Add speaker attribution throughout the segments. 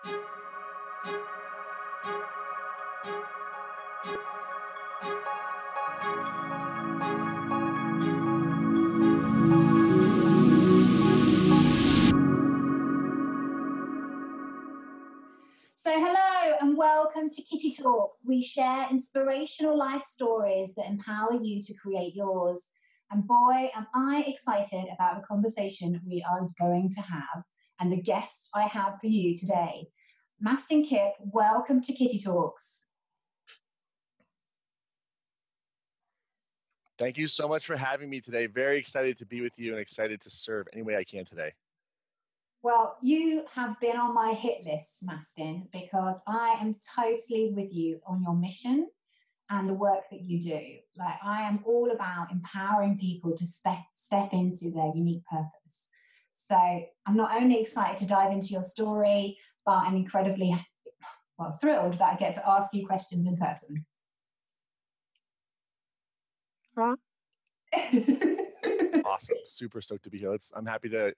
Speaker 1: So hello and welcome to Kitty Talks. We share inspirational life stories that empower you to create yours. And boy, am I excited about the conversation we are going to have and the guest I have for you today. Mastin Kipp, welcome to Kitty Talks.
Speaker 2: Thank you so much for having me today. Very excited to be with you and excited to serve any way I can today.
Speaker 1: Well, you have been on my hit list, Mastin, because I am totally with you on your mission and the work that you do. Like, I am all about empowering people to step into their unique purpose. So I'm not only excited to dive into your story, but I'm incredibly thrilled that I get to ask you questions in person.
Speaker 2: Huh? Awesome. Super stoked to be here. I'm happy to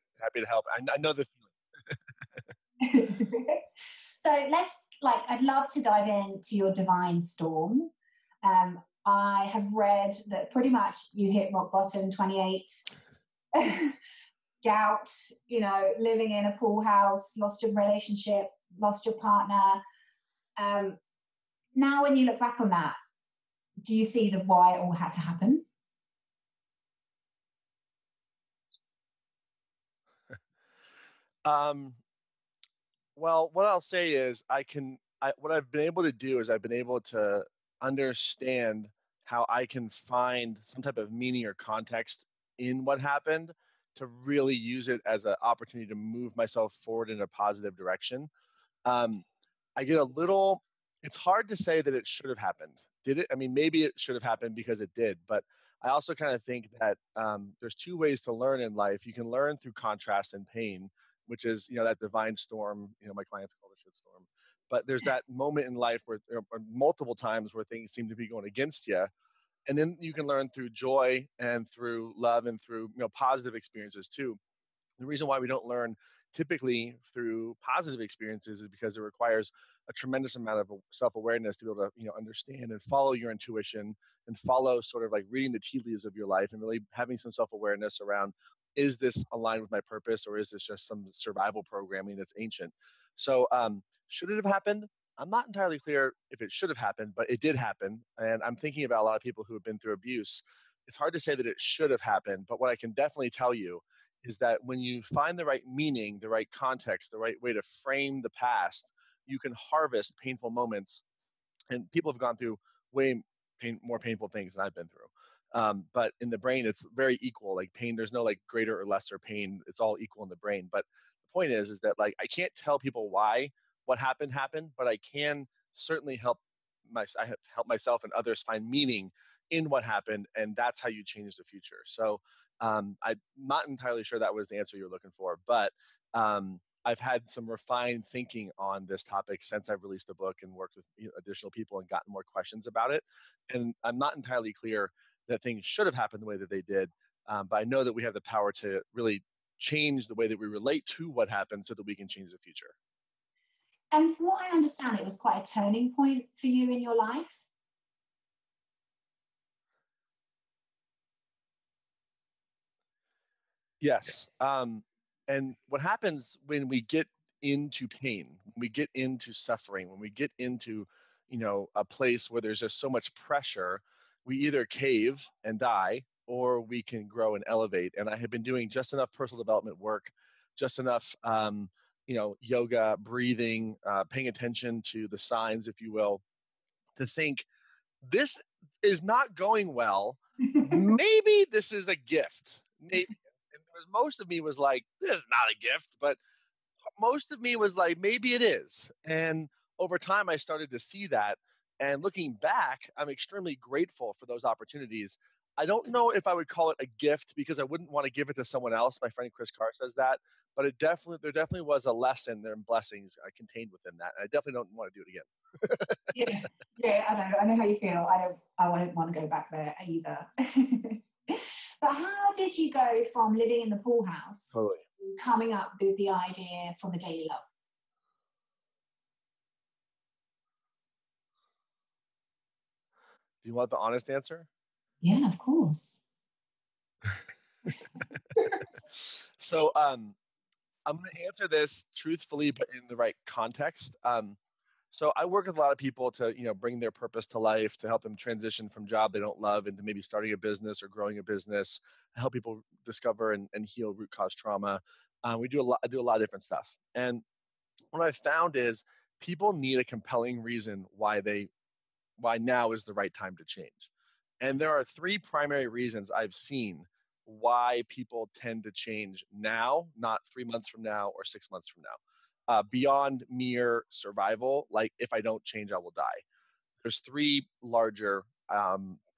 Speaker 2: help. I know the
Speaker 1: feeling. So I'd love to dive into your divine storm. I have read that pretty much you hit rock bottom, 28, gout, living in a pool house, lost your relationship, lost your partner. Now when you look back on that, do you see why it all had to happen?
Speaker 2: Well, what I'll say is what I've been able to do is I've been able to understand how I can find some type of meaning or context in what happened to really use it as an opportunity to move myself forward in a positive direction. It's hard to say that it should have happened. Did it? I mean, maybe it should have happened because it did, but I also kind of think that there's two ways to learn in life. You can learn through contrast and pain, which is, that divine storm, my clients call it shit storm. But there's that moment in life where multiple times where things seem to be going against you. And then you can learn through joy and through love and through, positive experiences too. The reason why we don't learn typically through positive experiences is because it requires a tremendous amount of self-awareness to be able to, understand and follow your intuition and follow sort of like reading the tea leaves of your life and really having some self-awareness around, is this aligned with my purpose or is this just some survival programming that's ancient? So should it have happened? I'm not entirely clear if it should have happened, but it did happen. And I'm thinking about a lot of people who have been through abuse. It's hard to say that it should have happened, but what I can definitely tell you is that when you find the right meaning, the right context, the right way to frame the past, you can harvest painful moments. And people have gone through more painful things than I've been through. But in the brain, it's very equal. Like pain, there's no like greater or lesser pain. It's all equal in the brain. But the point is that like I can't tell people why what happened, but I can certainly help myself and others find meaning in what happened, and that's how you change the future. So I'm not entirely sure that was the answer you're looking for, but I've had some refined thinking on this topic since I've released the book and worked with additional people and gotten more questions about it. And I'm not entirely clear that things should have happened the way that they did, but I know that we have the power to really change the way that we relate to what happened so that we can change the future.
Speaker 1: And from what I understand, it was quite a turning point for you in your life.
Speaker 2: Yes. And what happens when we get into pain, when we get into suffering, when we get into, a place where there's just so much pressure, we either cave and die or we can grow and elevate. And I had been doing just enough personal development work, just enough, yoga, breathing, paying attention to the signs, if you will, to think this is not going well. Maybe this is a gift. Maybe. Most of me was like, this is not a gift, but most of me was like, maybe it is. And over time, I started to see that. And looking back, I'm extremely grateful for those opportunities. I don't know if I would call it a gift because I wouldn't want to give it to someone else. My friend Chris Carr says that, but there definitely was a lesson there and blessings contained within that. And I definitely don't want to do it
Speaker 1: again. Yeah, I know how you feel. I wouldn't want to go back there either. But how did you go from living in the pool house
Speaker 2: totally
Speaker 1: to coming up with the idea for the Daily Love?
Speaker 2: Do you want the honest answer?
Speaker 1: Yeah, of course.
Speaker 2: So I'm going to answer this truthfully, but in the right context. So I work with a lot of people to, bring their purpose to life, to help them transition from job they don't love into maybe starting a business or growing a business, help people discover and heal root cause trauma. We do a lot. I do a lot of different stuff. And what I found is people need a compelling reason why now is the right time to change. And there are three primary reasons I've seen why people tend to change now, not 3 months from now or 6 months from now, beyond mere survival. Like, if I don't change, I will die. There's three larger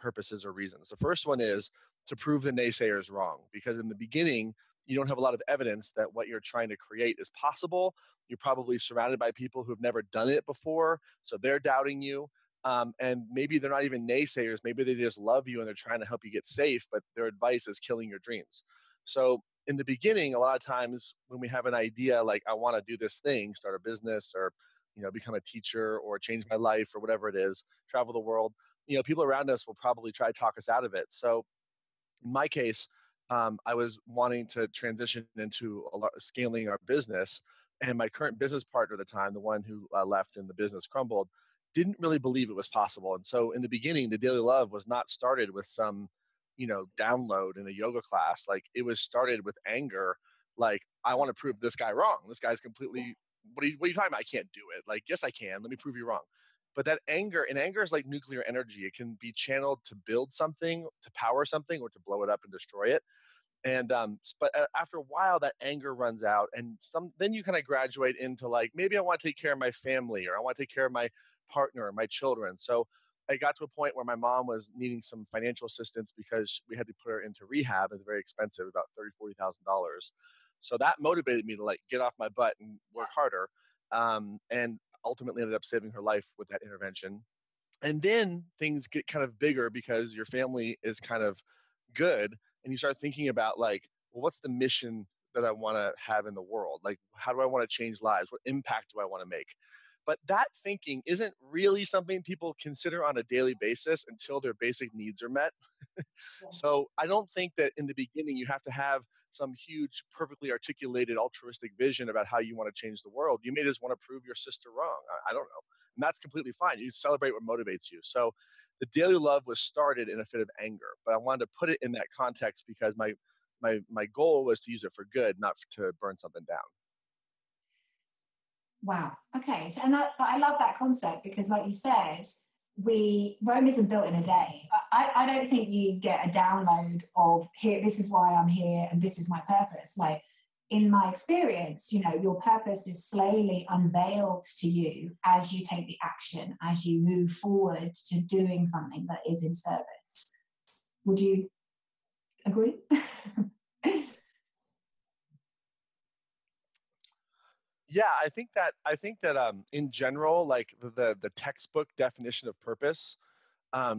Speaker 2: purposes or reasons. The first one is to prove the naysayers wrong, because in the beginning, you don't have a lot of evidence that what you're trying to create is possible. You're probably surrounded by people who've never done it before, so they're doubting you. And maybe they're not even naysayers. Maybe they just love you and they're trying to help you get safe, but their advice is killing your dreams. So in the beginning, a lot of times when we have an idea like, I want to do this thing, start a business, or become a teacher, or change my life, or whatever it is, travel the world, people around us will probably try to talk us out of it. So in my case, I was wanting to transition into scaling our business, and my current business partner at the time, the one who left and the business crumbled, didn't really believe it was possible. And so in the beginning, the Daily Love was not started with some, download in a yoga class. Like, it was started with anger. Like, I want to prove this guy wrong. This guy's completely, what are you talking about? I can't do it. Like, yes, I can. Let me prove you wrong. But that anger, and anger is like nuclear energy. It can be channeled to build something, to power something, or to blow it up and destroy it. And but after a while, that anger runs out, and then you kind of graduate into like, maybe I want to take care of my family, or I want to take care of my partner or my children. So I got to a point where my mom was needing some financial assistance because we had to put her into rehab. It's very expensive, about $30,000-$40,000. So that motivated me to like get off my butt and work harder, and ultimately ended up saving her life with that intervention. And then things get kind of bigger because your family is kind of good, and you start thinking about like, well, what's the mission that I want to have in the world? Like, how do I want to change lives? What impact do I want to make? But that thinking isn't really something people consider on a daily basis until their basic needs are met. So I don't think that in the beginning you have to have some huge, perfectly articulated, altruistic vision about how you want to change the world. You may just want to prove your sister wrong. I don't know. And that's completely fine. You celebrate what motivates you. So the Daily Love was started in a fit of anger, but I wanted to put it in that context because my goal was to use it for good, not to burn something down.
Speaker 1: Wow. Okay. So, but I love that concept because, like you said, Rome isn't built in a day. I don't think you get a download of here, this is why I'm here and this is my purpose. Like, in my experience, your purpose is slowly unveiled to you as you take the action, as you move forward to doing something that is in service. Would you agree?
Speaker 2: Yeah, I think that in general, like the textbook definition of purpose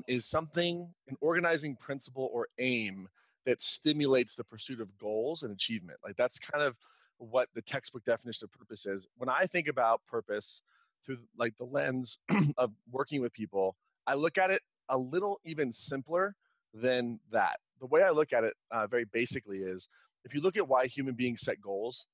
Speaker 2: is something, an organizing principle or aim that stimulates the pursuit of goals and achievement. Like, that's kind of what the textbook definition of purpose is. When I think about purpose through like the lens of working with people, I look at it a little even simpler than that. The way I look at it very basically is, if you look at why human beings set goals,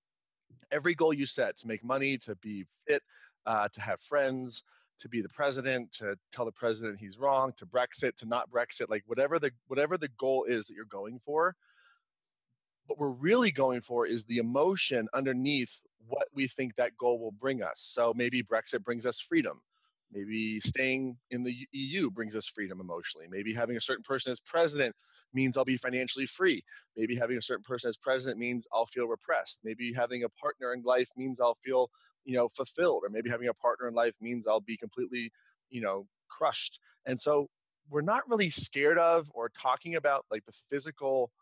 Speaker 2: every goal you set, to make money, to be fit, to have friends, to be the president, to tell the president he's wrong, to Brexit, to not Brexit, like whatever the goal is that you're going for, what we're really going for is the emotion underneath what we think that goal will bring us. So maybe Brexit brings us freedom. Maybe staying in the EU brings us freedom emotionally. Maybe having a certain person as president means I'll be financially free. Maybe having a certain person as president means I'll feel repressed. Maybe having a partner in life means I'll feel, fulfilled. Or maybe having a partner in life means I'll be completely, crushed. And so we're not really scared of or talking about like the physical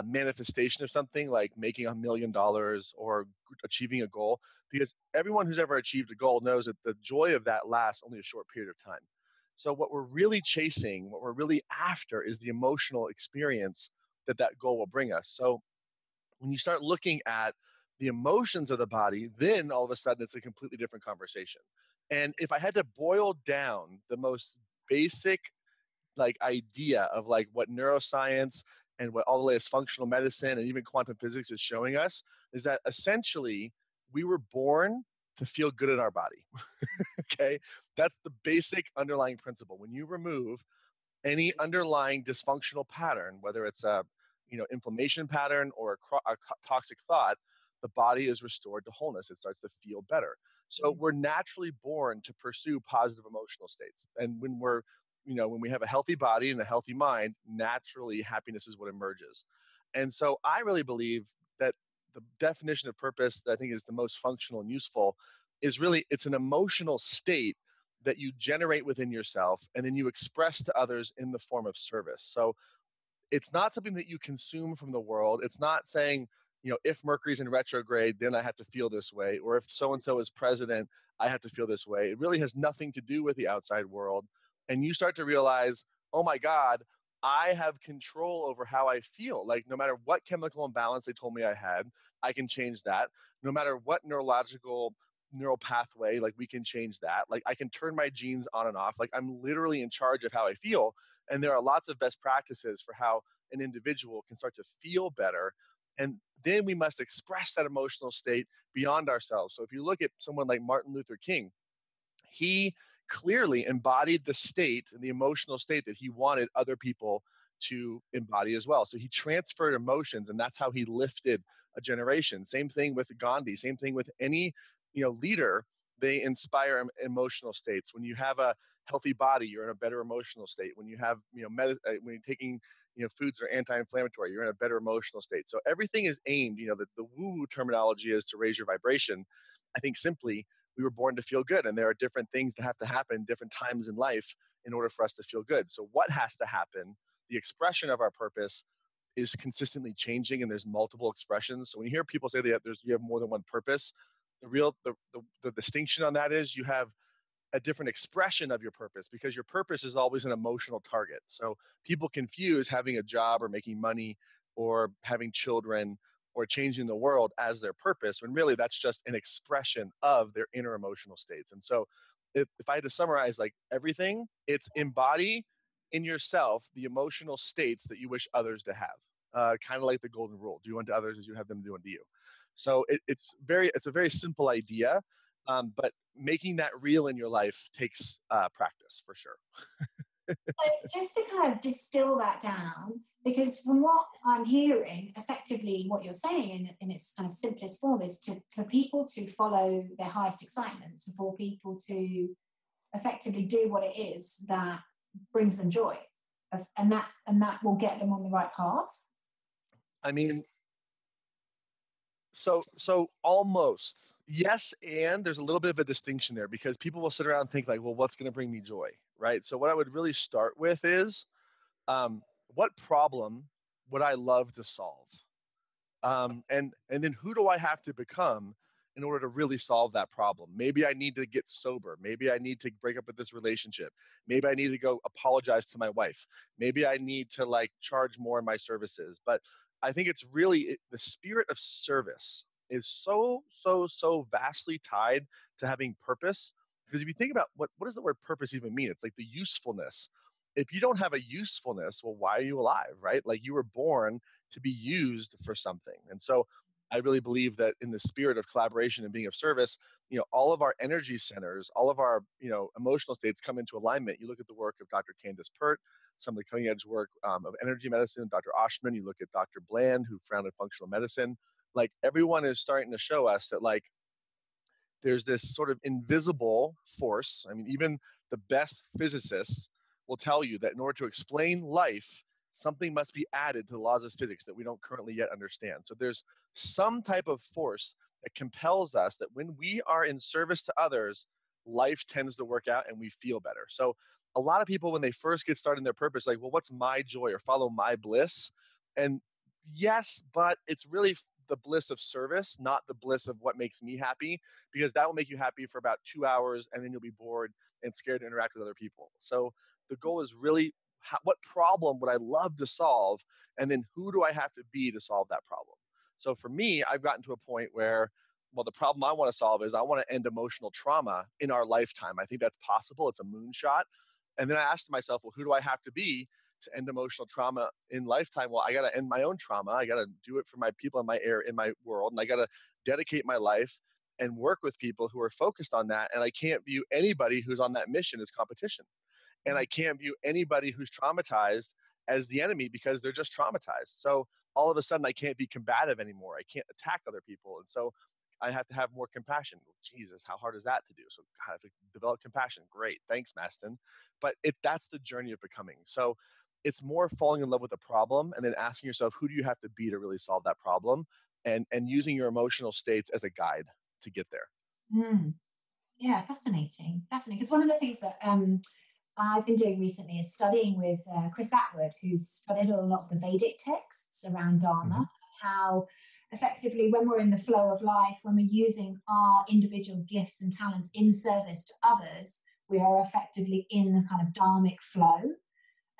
Speaker 2: manifestation of something like making $1 million or achieving a goal, because everyone who's ever achieved a goal knows that the joy of that lasts only a short period of time. So what we're really chasing, what we're really after, is the emotional experience that goal will bring us. So when you start looking at the emotions of the body, then all of a sudden it's a completely different conversation. And if I had to boil down the most basic like idea of like what neuroscience and what all the latest functional medicine and even quantum physics is showing us is that essentially we were born to feel good in our body. Okay. That's the basic underlying principle. When you remove any underlying dysfunctional pattern, whether it's a inflammation pattern or a toxic thought, the body is restored to wholeness. It starts to feel better. So we're naturally born to pursue positive emotional states, and when we have a healthy body and a healthy mind, naturally happiness is what emerges. And so I really believe that the definition of purpose that I think is the most functional and useful is really it's an emotional state that you generate within yourself and then you express to others in the form of service. So it's not something that you consume from the world. It's not saying, if Mercury's in retrograde, then I have to feel this way, or if so and so is president, I have to feel this way. It really has nothing to do with the outside world. And you start to realize, oh my God, I have control over how I feel. Like no matter what chemical imbalance they told me I had, I can change that. No matter what neural pathway, like we can change that. Like I can turn my genes on and off. Like I'm literally in charge of how I feel. And there are lots of best practices for how an individual can start to feel better. And then we must express that emotional state beyond ourselves. So if you look at someone like Martin Luther King, he clearly embodied the state and the emotional state that he wanted other people to embody as well. So he transferred emotions, and that's how he lifted a generation. Same thing with Gandhi. Same thing with any leader. They inspire emotional states. When you have a healthy body, you're in a better emotional state. When you have when you're taking foods that are anti-inflammatory, you're in a better emotional state. So everything is aimed. The woo-woo terminology is to raise your vibration. I think simply we were born to feel good, and there are different things that have to happen different times in life in order for us to feel good. So what has to happen? The expression of our purpose is consistently changing, and there's multiple expressions. So when you hear people say that you have more than one purpose, the distinction on that is you have a different expression of your purpose, because your purpose is always an emotional target. So people confuse having a job or making money or having children or changing the world as their purpose, when really that's just an expression of their inner emotional states. And so if I had to summarize like everything, it's embody in yourself the emotional states that you wish others to have. Kind of like the golden rule: do unto others as you have them do unto you. So it's a very simple idea, but making that real in your life takes practice for sure.
Speaker 1: So just to kind of distill that down, because from what I'm hearing, effectively what you're saying in its kind of simplest form is for people to follow their highest excitement, for people to effectively do what it is that brings them joy, and that will get them on the right path.
Speaker 2: I mean, so almost yes, and there's a little bit of a distinction there, because people will sit around and think like, well, what's going to bring me joy, right? So what I would really start with is, what problem would I love to solve, and then who do I have to become in order to really solve that problem? Maybe I need to get sober. Maybe I need to break up with this relationship. Maybe I need to go apologize to my wife. Maybe I need to like charge more in my services. But I think it's really the spirit of service is so vastly tied to having purpose. Because if you think about what does the word purpose even mean? It's like the usefulness. If you don't have a usefulness, well, why are you alive, right? Like you were born to be used for something. And so I really believe that in the spirit of collaboration and being of service, all of our energy centers, all of our, emotional states come into alignment. You look at the work of Dr. Candace Pert, some of the cutting edge work of energy medicine, Dr. Oshman, you look at Dr. Bland, who founded functional medicine. Like everyone is starting to show us that like there's this sort of invisible force. I mean, even the best physicists will tell you that in order to explain life, something must be added to the laws of physics that we don't currently yet understand. So there's some type of force that compels us that when we are in service to others, life tends to work out and we feel better. So a lot of people, when they first get started in their purpose, like, well, what's my joy, or follow my bliss? And yes, but it's really the bliss of service, not the bliss of what makes me happy, because that will make you happy for about 2 hours and then you'll be bored and scared to interact with other people. So the goal is really, what problem would I love to solve? And then who do I have to be to solve that problem? So for me, I've gotten to a point where, well, the problem I want to solve is I want to end emotional trauma in our lifetime. I think that's possible. It's a moonshot. And then I asked myself, well, who do I have to be to end emotional trauma in lifetime? Well, I got to end my own trauma. I got to do it for my people in my world. And I got to dedicate my life and work with people who are focused on that. And I can't view anybody who's on that mission as competition. And I can't view anybody who's traumatized as the enemy because they're just traumatized. So all of a sudden I can't be combative anymore. I can't attack other people. And so I have to have more compassion. Jesus, how hard is that to do? So God, I have to develop compassion. Great. Thanks, Mastin. But that's the journey of becoming. So it's more falling in love with the problem and then asking yourself, who do you have to be to really solve that problem? And using your emotional states as a guide to get there.
Speaker 1: Yeah, fascinating. Fascinating. Because one of the things that I've been doing recently is studying with Chris Atwood, who's studied a lot of the Vedic texts around Dharma, how effectively when we're in the flow of life, when we're using our individual gifts and talents in service to others, we are effectively in the kind of dharmic flow.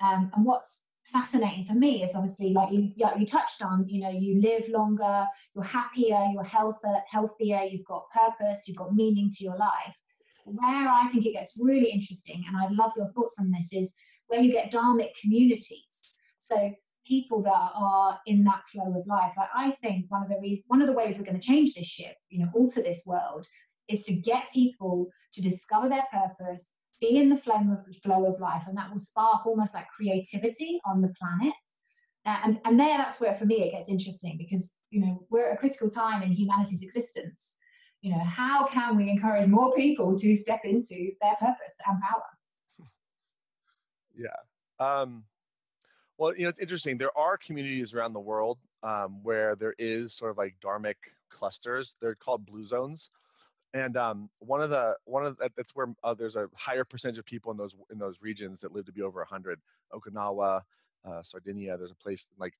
Speaker 1: And what's fascinating for me is obviously, like you touched on, you live longer, you're happier, you're healthier, you've got purpose, you've got meaning to your life. Where I think it gets really interesting, and I'd love your thoughts on this, is where you get dharmic communities. So people that are in that flow of life. Like, I think one of the ways we're going to change this ship, alter this world, is to get people to discover their purpose, be in the flow of life, and that will spark almost like creativity on the planet. And that's where, for me, it gets interesting, because we're at a critical time in humanity's existence. How can we encourage more people to step into their purpose and power?
Speaker 2: Yeah. Well, it's interesting. There are communities around the world where there is sort of like dharmic clusters. They're called blue zones. And that's where there's a higher percentage of people in those regions that live to be over 100. Okinawa, Sardinia. There's a place like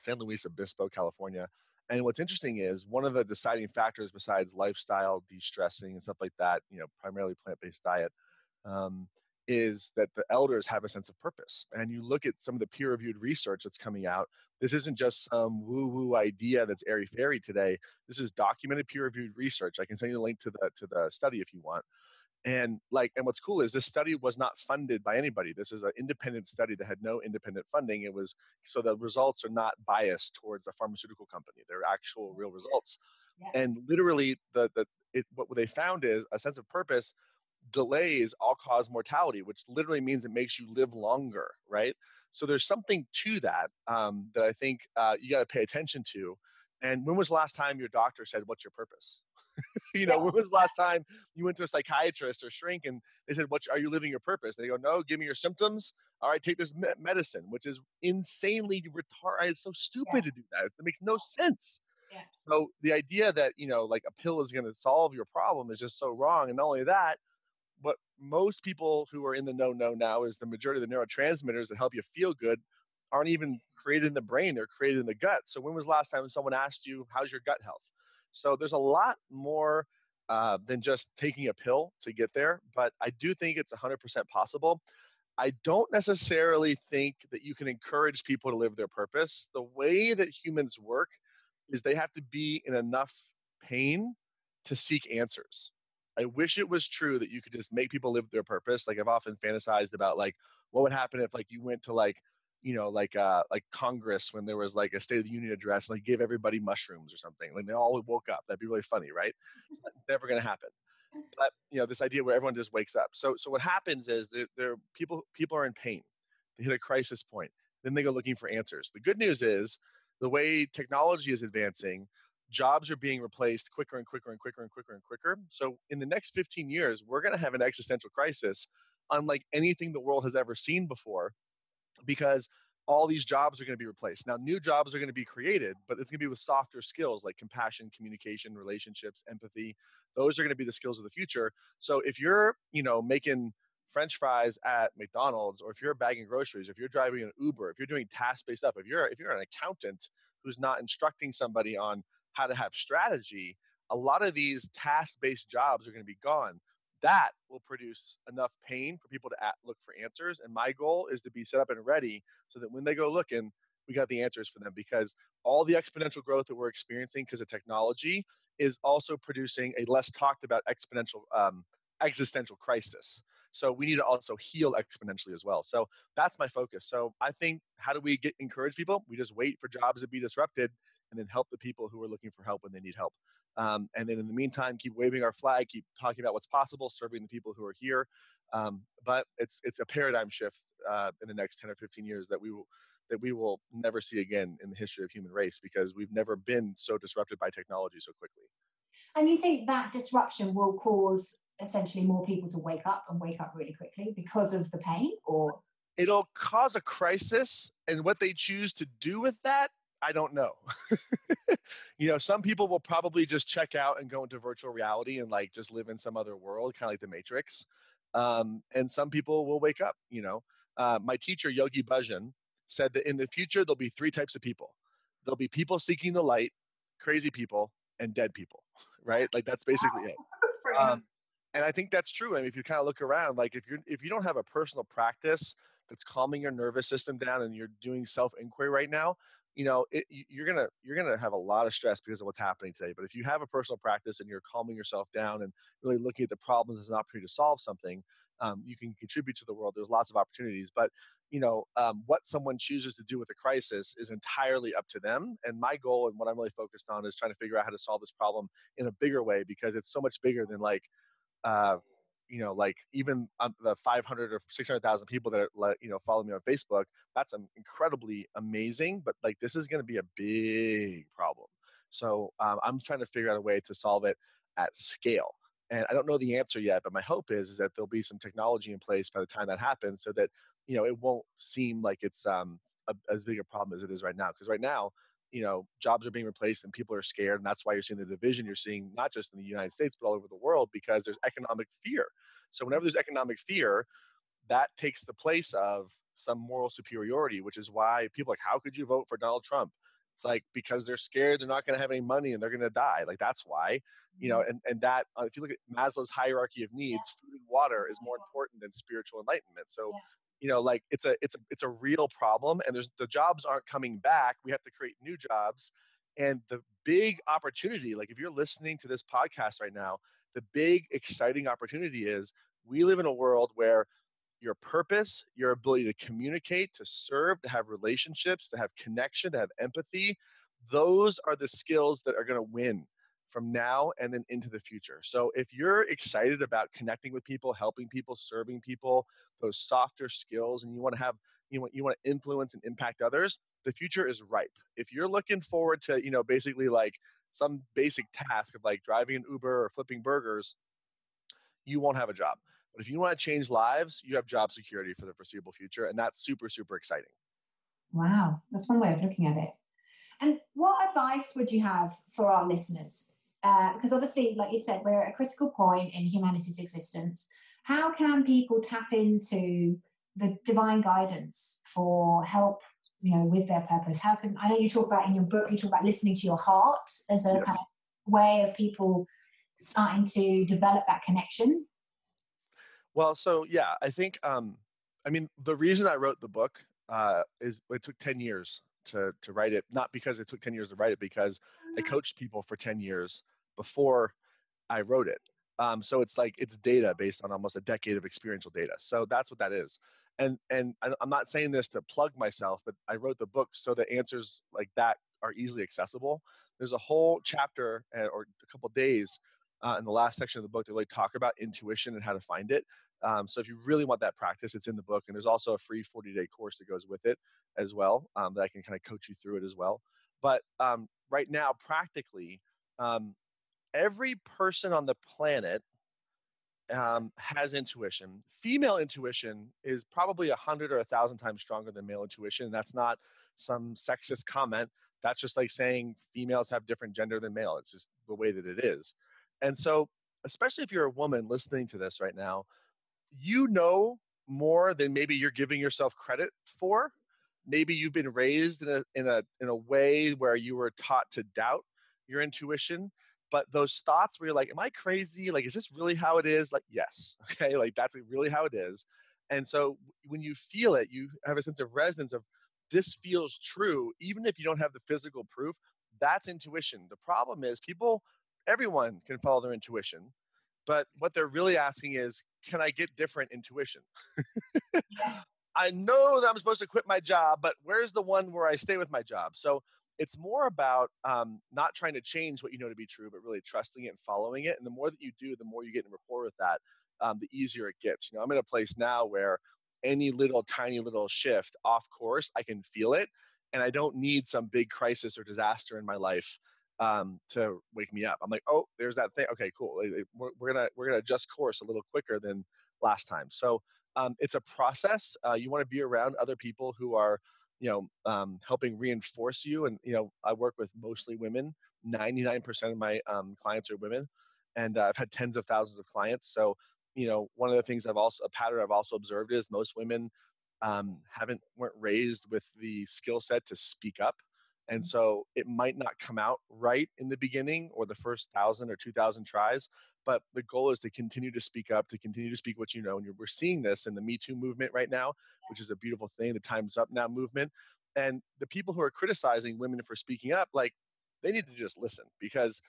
Speaker 2: San Luis Obispo, California. And what's interesting is one of the deciding factors, besides lifestyle, de-stressing, and stuff like that, primarily plant-based diet, is that the elders have a sense of purpose. And you look at some of the peer-reviewed research that's coming out. This isn't just some woo-woo idea that's airy-fairy today. This is documented peer-reviewed research. I can send you the link to the study if you want. And what's cool is this study was not funded by anybody. This is an independent study that had no independent funding. It was, so the results are not biased towards a pharmaceutical company. They're actual real results. Yeah. And literally what they found is a sense of purpose delays all-cause mortality, which literally means it makes you live longer, right? So there's something to that that I think you got to pay attention to. And when was the last time your doctor said, "What's your purpose?" When was the last time you went to a psychiatrist or shrink and they said, "Are you living your purpose?" They go, "No, give me your symptoms. All right, take this medicine," which is insanely retarded. It's so stupid to do that. It makes no sense. Yeah. So the idea that, like a pill is going to solve your problem is just so wrong. And not only that, what most people who are in the know now is the majority of the neurotransmitters that help you feel good aren't even created in the brain. They're created in the gut. So when was the last time someone asked you, how's your gut health? So there's a lot more than just taking a pill to get there. But I do think it's 100% possible. I don't necessarily think that you can encourage people to live their purpose. The way that humans work is they have to be in enough pain to seek answers. I wish it was true that you could just make people live their purpose. Like, I've often fantasized about what would happen if you went to Congress when there was a State of the Union address, and gave everybody mushrooms or something. They all woke up. That'd be really funny, right? It's never going to happen. But this idea where everyone just wakes up. So what happens is people are in pain. They hit a crisis point. Then they go looking for answers. The good news is the way technology is advancing, jobs are being replaced quicker and quicker and quicker and quicker and quicker. So in the next 15 years, we're going to have an existential crisis unlike anything the world has ever seen before, because all these jobs are going to be replaced. Now, new jobs are going to be created, but it's going to be with softer skills like compassion, communication, relationships, empathy. Those are going to be the skills of the future. So if you're, making French fries at McDonald's, or if you're bagging groceries, if you're driving an Uber, if you're doing task-based stuff, if you're an accountant who's not instructing somebody on how to have strategy, a lot of these task-based jobs are going to be gone. That will produce enough pain for people to look for answers. And my goal is to be set up and ready so that when they go looking, we got the answers for them, because all the exponential growth that we're experiencing because of technology is also producing a less talked about exponential existential crisis. So we need to also heal exponentially as well. So that's my focus. So I think, how do we encourage people? We just wait for jobs to be disrupted and then help the people who are looking for help when they need help. And then in the meantime, keep waving our flag, keep talking about what's possible, serving the people who are here. But it's a paradigm shift in the next 10 or 15 years that we will never see again in the history of human race, because we've never been so disrupted by technology so quickly.
Speaker 1: And you think that disruption will cause essentially more people to wake up really quickly because of the pain, or?
Speaker 2: It'll cause a crisis, and what they choose to do with that, I don't know. Some people will probably just check out and go into virtual reality and like just live in some other world, kind of like the Matrix. And some people will wake up. My teacher, Yogi Bhajan, said that in the future, there'll be 3 types of people. There'll be people seeking the light, crazy people, and dead people, right? Like that's basically it.
Speaker 1: That's pretty
Speaker 2: And I think that's true. I mean, if you kind of look around, like if you don't have a personal practice that's calming your nervous system down and you're doing self-inquiry right now, you're gonna have a lot of stress because of what's happening today. But if you have a personal practice and you're calming yourself down and really looking at the problems as an opportunity to solve something, you can contribute to the world. There's lots of opportunities, but what someone chooses to do with a crisis is entirely up to them. And my goal and what I'm really focused on is trying to figure out how to solve this problem in a bigger way, because it's so much bigger than like even the 500 or 600,000 people that follow me on Facebook. That's incredibly amazing, but like this is going to be a big problem. So I'm trying to figure out a way to solve it at scale. And I don't know the answer yet, but my hope is that there'll be some technology in place by the time that happens, so that it won't seem like it's as big a problem as it is right now. Because right now, jobs are being replaced and people are scared. And that's why you're seeing the division you're seeing, not just in the United States, but all over the world, because there's economic fear. So whenever there's economic fear, that takes the place of some moral superiority, which is why people are like, how could you vote for Donald Trump? It's like, because they're scared they're not going to have any money and they're going to die. Like, that's why, and that, if you look at Maslow's hierarchy of needs, food and water is more important than spiritual enlightenment. So, like it's a real problem, and the jobs aren't coming back. We have to create new jobs. And the big opportunity, like if you're listening to this podcast right now, the big exciting opportunity is we live in a world where your purpose, your ability to communicate, to serve, to have relationships, to have connection, to have empathy, those are the skills that are going to win from now and then into the future. So if you're excited about connecting with people, helping people, serving people, those softer skills, and you want to influence and impact others, the future is ripe. If you're looking forward to, basically like some basic task of like driving an Uber or flipping burgers, you won't have a job. But if you want to change lives, you have job security for the foreseeable future. And that's super, super exciting.
Speaker 1: Wow. That's one way of looking at it. And what advice would you have for our listeners? Because obviously, like you said, we're at a critical point in humanity's existence. How can people tap into the divine guidance for help, with their purpose? I know you talk about in your book, you talk about listening to your heart as a kind of way of people starting to develop that connection.
Speaker 2: Well, so yeah, I think, the reason I wrote the book is it took 10 years to write it, not because it took 10 years to write it, because I coached people for 10 years before I wrote it. So it's like, it's data based on almost a decade of experiential data. So that's what that is. And I'm not saying this to plug myself, but I wrote the book so that answers like that are easily accessible. There's a whole chapter or a couple days in the last section of the book that really talk about intuition and how to find it. So if you really want that practice, it's in the book. And there's also a free 40-day course that goes with it as well, that I can kind of coach you through it as well. But right now, practically, every person on the planet has intuition. Female intuition is probably 100 or 1,000 times stronger than male intuition. That's not some sexist comment. That's just like saying females have different gender than male. It's just the way that it is. And so, especially if you're a woman listening to this right now, more than maybe you're giving yourself credit for. Maybe you've been raised in a way where you were taught to doubt your intuition. But those thoughts where you're like, am I crazy? Like, is this really how it is? Like, yes. Okay. Like, that's really how it is. And so when you feel it, you have a sense of resonance of this feels true, even if you don't have the physical proof. That's intuition. The problem is everyone can follow their intuition, But what they're really asking is, can I get different intuition?
Speaker 1: Yeah.
Speaker 2: I know that I'm supposed to quit my job, but where's the one where I stay with my job? So it's more about not trying to change what you know to be true, but really trusting it and following it. And the more that you do, the more you get in rapport with that, the easier it gets. You know, I'm in a place now where any little tiny little shift off course, I can feel it, and I don't need some big crisis or disaster in my life to wake me up. I'm like, oh, there's that thing. Okay, cool. We're gonna adjust course a little quicker than last time. So it's a process. You want to be around other people who are, helping reinforce you. And I work with mostly women. 99% of my clients are women, and I've had tens of thousands of clients. So, one of the things a pattern I've also observed is most women weren't raised with the skill set to speak up. And so it might not come out right in the beginning or the first 1,000 or 2,000 tries, but the goal is to continue to speak up, to continue to speak what you know. And we're seeing this in the Me Too movement right now, which is a beautiful thing, the Time's Up Now movement. And the people who are criticizing women for speaking up, like, they need to just listen, because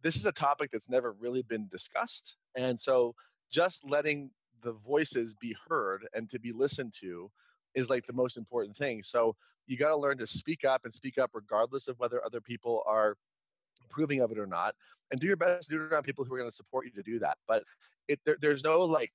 Speaker 2: this is a topic that's never really been discussed. And so just letting the voices be heard and to be listened to is like the most important thing. So you got to learn to speak up and speak up regardless of whether other people are approving of it or not, and do your best to do it around people who are going to support you to do that. But there's no like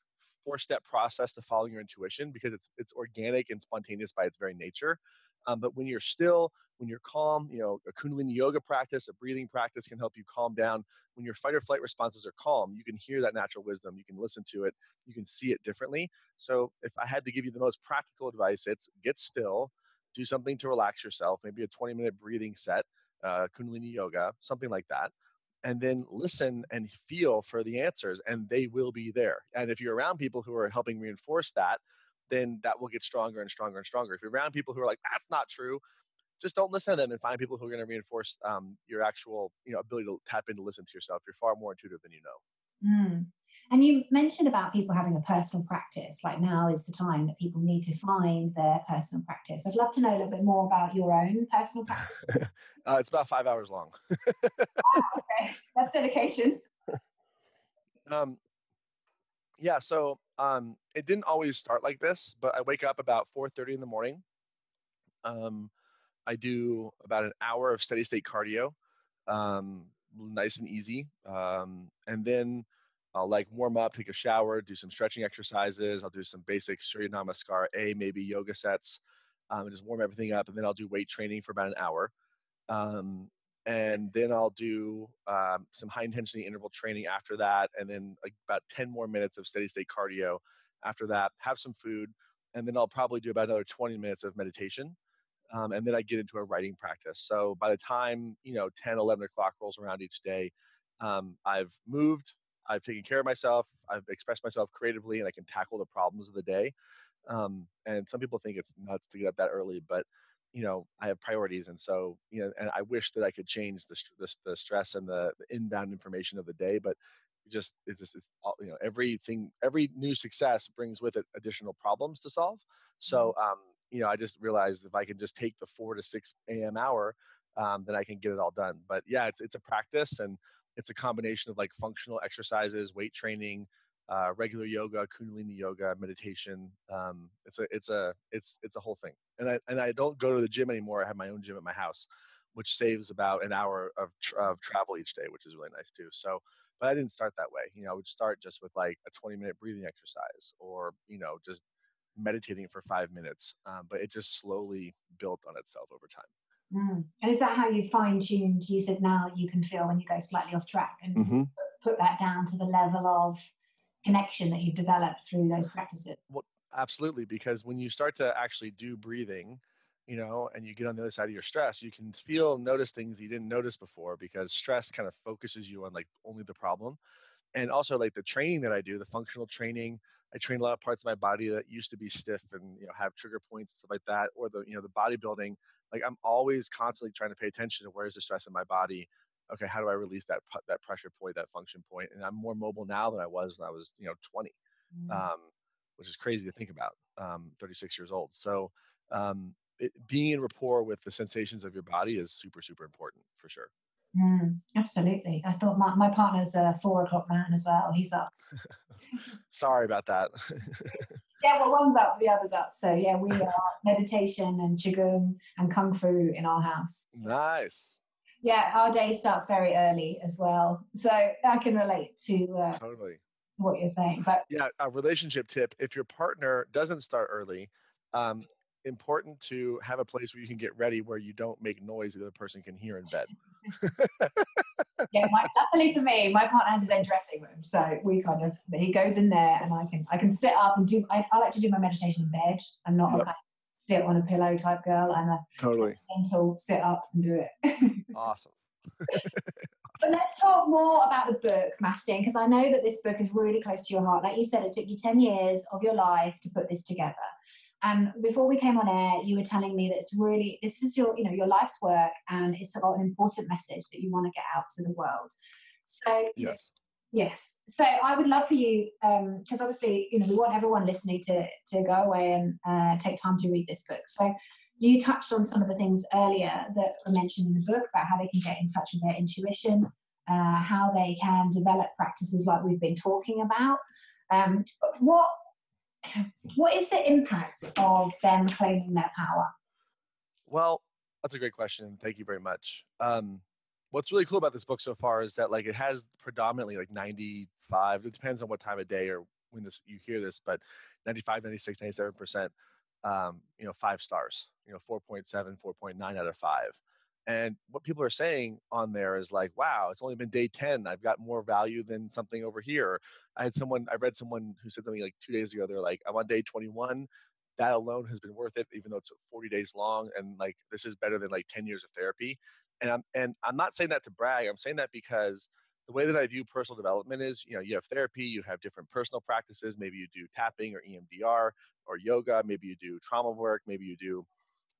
Speaker 2: 4-step process to following your intuition, because it's organic and spontaneous by its very nature. But when you're still, when you're calm, a Kundalini yoga practice, a breathing practice can help you calm down. When your fight or flight responses are calm, you can hear that natural wisdom, you can listen to it, you can see it differently. So if I had to give you the most practical advice, it's get still, do something to relax yourself, maybe a 20-minute breathing set, Kundalini yoga, something like that. And then listen and feel for the answers, and they will be there. And if you're around people who are helping reinforce that, then that will get stronger and stronger and stronger. If you're around people who are like, that's not true, just don't listen to them and find people who are going to reinforce your actual ability to tap in to listen to yourself. You're far more intuitive than you know.
Speaker 1: Mm. And you mentioned about people having a personal practice, like now is the time that people need to find their personal practice. I'd love to know a little bit more about your own personal practice.
Speaker 2: It's about 5 hours long.
Speaker 1: Wow, okay. That's dedication.
Speaker 2: Yeah, so it didn't always start like this, but I wake up about 4:30 in the morning. I do about an hour of steady state cardio, nice and easy. And then I'll like warm up, take a shower, do some stretching exercises. I'll do some basic Surya Namaskar, maybe yoga sets, and just warm everything up. And then I'll do weight training for about an hour. Um, and then I'll do some high intensity interval training after that. And then like about 10 more minutes of steady state cardio after that, have some food. And then I'll probably do about another 20 minutes of meditation. And then I get into a writing practice. So by the time, 10, 11 o'clock rolls around each day, I've moved, I've taken care of myself, I've expressed myself creatively, and I can tackle the problems of the day. And some people think it's nuts to get up that early, but I have priorities. And so, and I wish that I could change the stress and the inbound information of the day, but it's all, every new success brings with it additional problems to solve. So, I just realized if I can just take the 4 to 6 a.m. hour, then I can get it all done. But yeah, it's a practice, and it's a combination of like functional exercises, weight training, regular yoga, Kundalini yoga, meditation. It's a whole thing. And I don't go to the gym anymore. I have my own gym at my house, which saves about an hour of travel each day, which is really nice too. So, but I didn't start that way. I would start just with like a 20-minute breathing exercise, or just meditating for 5 minutes. But it just slowly built on itself over time.
Speaker 1: And is that how you fine tuned? You said now you can feel when you go slightly off track, and put that down to the level of connection that you've developed through those practices.
Speaker 2: Well, absolutely, because when you start to actually do breathing, and you get on the other side of your stress, you can notice things you didn't notice before, because stress kind of focuses you on like only the problem. And also like the training that I do, the functional training, I train a lot of parts of my body that used to be stiff and have trigger points and stuff like that, or the bodybuilding. Like I'm always constantly trying to pay attention to where's the stress in my body. Okay, how do I release that pressure point, that function point? And I'm more mobile now than I was when I was 20, which is crazy to think about. 36 years old, so being in rapport with the sensations of your body is super, super important for sure.
Speaker 1: Absolutely. I thought my partner's a 4 o'clock man as well. He's up.
Speaker 2: Sorry about that.
Speaker 1: Yeah, well, one's up, the other's up. So yeah, we are meditation and qigong and kung fu in our house. So,
Speaker 2: Nice.
Speaker 1: yeah, our day starts very early as well. So I can relate to
Speaker 2: Totally.
Speaker 1: what you're saying. But
Speaker 2: Yeah, a relationship tip: if your partner doesn't start early, um, important to have a place where you can get ready where you don't make noise that the other person can hear in bed.
Speaker 1: yeah, luckily for me, my partner has his own dressing room, so he goes in there, and I can sit up and do. I like to do my meditation in bed. I'm not a
Speaker 2: Yep.
Speaker 1: kind of sit on a pillow type girl. I'm a
Speaker 2: Totally.
Speaker 1: mental sit up and do it.
Speaker 2: Awesome.
Speaker 1: But let's talk more about the book, Mastin, because I know that this book is really close to your heart. Like you said, it took you 10 years of your life to put this together. And before we came on air, you were telling me that this is your life's work, and it's got an important message that you want to get out to the world. So,
Speaker 2: Yes.
Speaker 1: yes. So I would love for you, because obviously, we want everyone listening to go away and take time to read this book. So you touched on some of the things earlier that were mentioned in the book about how they can get in touch with their intuition, how they can develop practices like we've been talking about. But what is the impact of them claiming their power?
Speaker 2: Well, that's a great question. Thank you very much. What's really cool about this book so far is that it has predominantly 95, it depends on what time of day or when you hear this, but 95, 96, 97%, 5 stars, 4.7, 4.9 out of 5. And what people are saying on there is wow, it's only been day 10. I've got more value than something over here. I read someone who said something 2 days ago. They're like, I'm on day 21. That alone has been worth it, even though it's 40 days long. And this is better than 10 years of therapy. And I'm not saying that to brag. I'm saying that because the way that I view personal development is, you have therapy, you have different personal practices. Maybe you do tapping or EMDR or yoga. Maybe you do trauma work. Maybe you do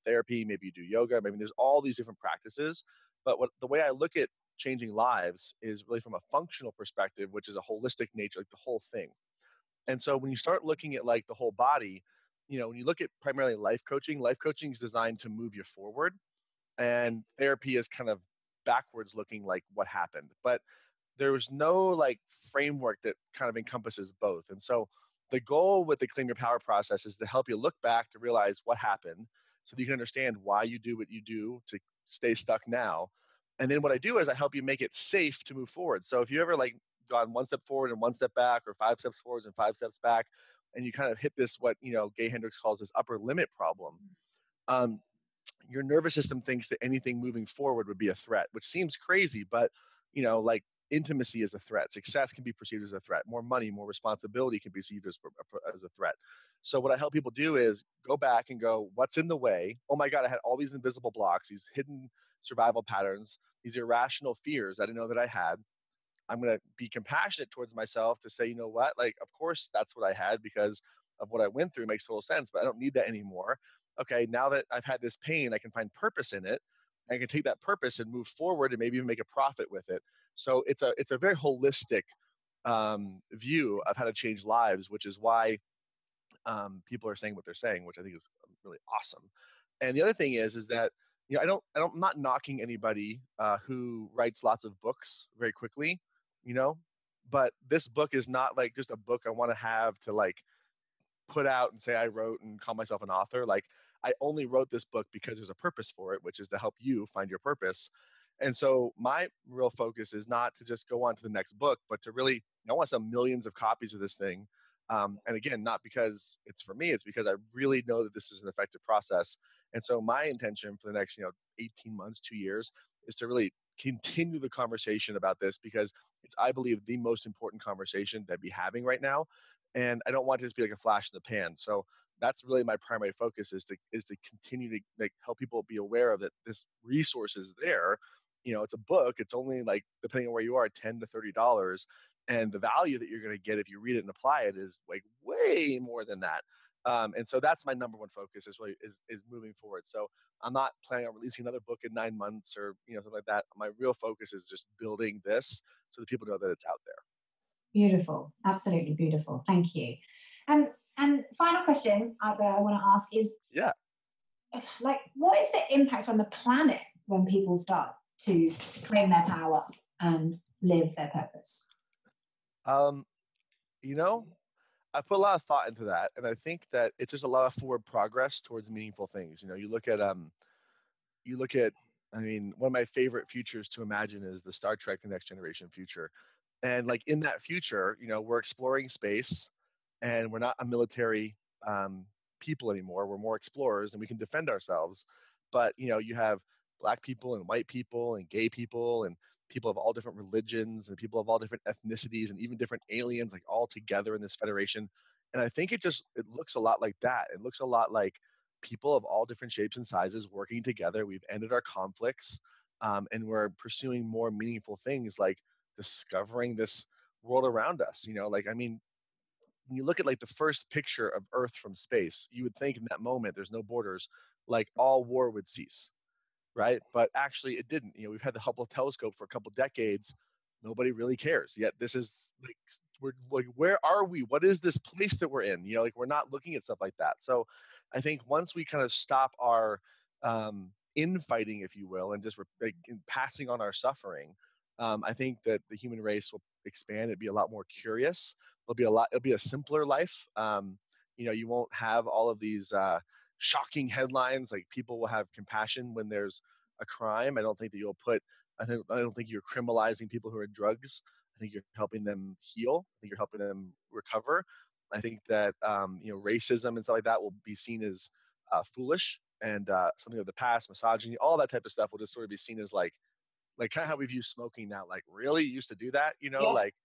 Speaker 2: therapy, maybe you do yoga. I mean, there's all these different practices. But the way I look at changing lives is really from a functional perspective, which is a holistic nature, the whole thing. And so when you start looking at the whole body, when you look at primarily life coaching is designed to move you forward. And therapy is kind of backwards looking, what happened. But there was no framework that kind of encompasses both. And so the goal with the Claim Your Power process is to help you look back to realize what happened so that you can understand why you do what you do to stay stuck now. And then what I do is I help you make it safe to move forward. So if you ever gone one step forward and one step back, or 5 steps forwards and 5 steps back, and you kind of hit this, what, Gay Hendricks calls this upper limit problem, your nervous system thinks that anything moving forward would be a threat, which seems crazy, but intimacy is a threat. Success can be perceived as a threat. More money, more responsibility can be perceived as a threat. So what I help people do is go back and go, what's in the way? Oh my God, I had all these invisible blocks, these hidden survival patterns, these irrational fears I didn't know that I had. I'm going to be compassionate towards myself to say, you know what, of course that's what I had because of what I went through. It makes total sense, but I don't need that anymore. Okay, now that I've had this pain, I can find purpose in it. I can take that purpose and move forward and maybe even make a profit with it. So it's a very holistic view of how to change lives, which is why people are saying what they're saying, which I think is really awesome. And the other thing is that I'm not knocking anybody who writes lots of books very quickly, but this book is not just a book I want to have to put out and say I wrote and call myself an author. I only wrote this book because there's a purpose for it, which is to help you find your purpose. And so my real focus is not to just go on to the next book, but to really, I want to sell millions of copies of this thing. And again, not because it's for me, it's because I really know that this is an effective process. And so my intention for the next, 18 months, 2 years, is to really continue the conversation about this because it's, I believe, the most important conversation that we're having right now. And I don't want it to just be like a flash in the pan. So that's really my primary focus is to continue to help people be aware of that this resource is there. It's a book. It's only depending on where you are, $10 to $30, and the value that you're going to get if you read it and apply it is way more than that. And so that's my number one focus is really is moving forward. So I'm not planning on releasing another book in 9 months or something like that. My real focus is just building this so that people know that it's out there.
Speaker 1: Beautiful. Absolutely beautiful. Thank you. And final question that I want to ask is,
Speaker 2: yeah,
Speaker 1: what is the impact on the planet when people start to claim their power and live their purpose?
Speaker 2: You know, I put a lot of thought into that, and I think that it's just a lot of forward progress towards meaningful things. You know, you look at, I mean, one of my favorite futures to imagine is the Star Trek: The Next Generation future, and like in that future, you know, we're exploring space, and we're not a military people anymore. We're more explorers, and we can defend ourselves. But you know, you have black people and white people and gay people and people of all different religions and people of all different ethnicities and even different aliens, like all together in this federation. And I think it looks a lot like that. It looks a lot like people of all different shapes and sizes working together. We've ended our conflicts, and we're pursuing more meaningful things like discovering this world around us. You know, like, I mean, when you look at like the first picture of Earth from space, you would think in that moment there's no borders, like all war would cease, right? But actually, it didn't. You know, we've had the Hubble telescope for a couple decades. Nobody really cares. Yet this is like, we're like, where are we? What is this place that we're in? You know, like, we're not looking at stuff like that. So I think once we kind of stop our infighting, if you will, and just like passing on our suffering, I think that the human race will expand. It'd be a lot more curious. It'll be a simpler life. You know, you won't have all of these shocking headlines. Like, people will have compassion when there's a crime. I don't think you're criminalizing people who are in drugs. I think you're helping them heal. I think you're helping them recover. I think that you know, racism and stuff like that will be seen as foolish and something of the past. Misogyny, all that type of stuff will just sort of be seen as like kind of how we view smoking now. Like, really, you used to do that, you know? Yeah. Like,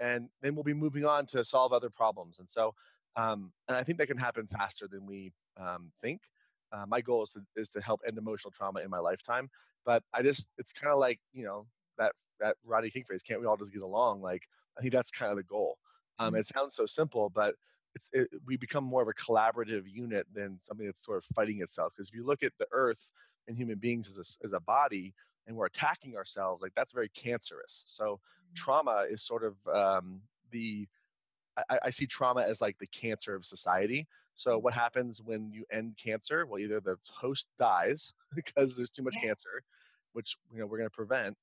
Speaker 2: and then we'll be moving on to solve other problems. And so, and I think that can happen faster than we think. My goal is to help end emotional trauma in my lifetime. But it's kind of like, you know, that Rodney King phrase, can't we all just get along? Like, I think that's kind of the goal. It sounds so simple, but we become more of a collaborative unit than something that's sort of fighting itself. Because if you look at the earth and human beings as a body, and we're attacking ourselves, like, that's very cancerous. So trauma is sort of I see trauma as like the cancer of society. So what happens when you end cancer? Well, either the host dies because there's too much cancer, which, you know, we're going to prevent,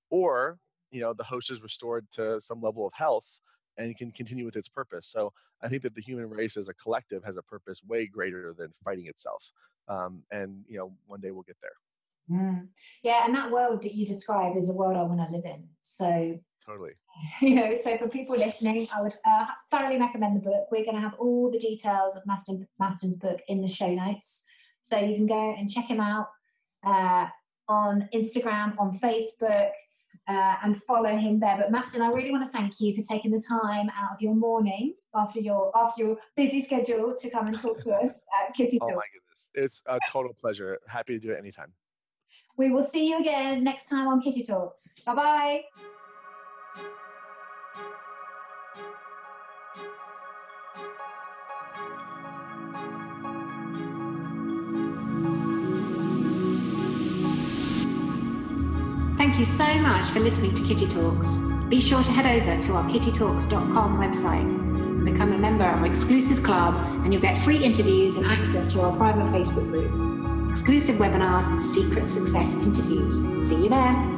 Speaker 2: or, you know, the host is restored to some level of health and can continue with its purpose. So I think that the human race as a collective has a purpose way greater than fighting itself. And, you know, one day we'll get there.
Speaker 1: Yeah, and that world that you describe is a world I want to live in. So
Speaker 2: totally.
Speaker 1: You know, so for people listening, I would thoroughly recommend the book. We're going to have all the details of Mastin's book in the show notes, so you can go and check him out on Instagram, on Facebook, and follow him there. But Mastin, I really want to thank you for taking the time out of your morning after your busy schedule to come and talk to us at Kitty Talk.
Speaker 2: Oh my goodness, it's a total pleasure. Happy to do it anytime.
Speaker 1: We will see you again next time on Kitty Talks. Bye-bye. Thank you so much for listening to Kitty Talks. Be sure to head over to our kittytalks.com website, become a member of our exclusive club, and you'll get free interviews and access to our private Facebook group, exclusive webinars and secret success interviews. See you there.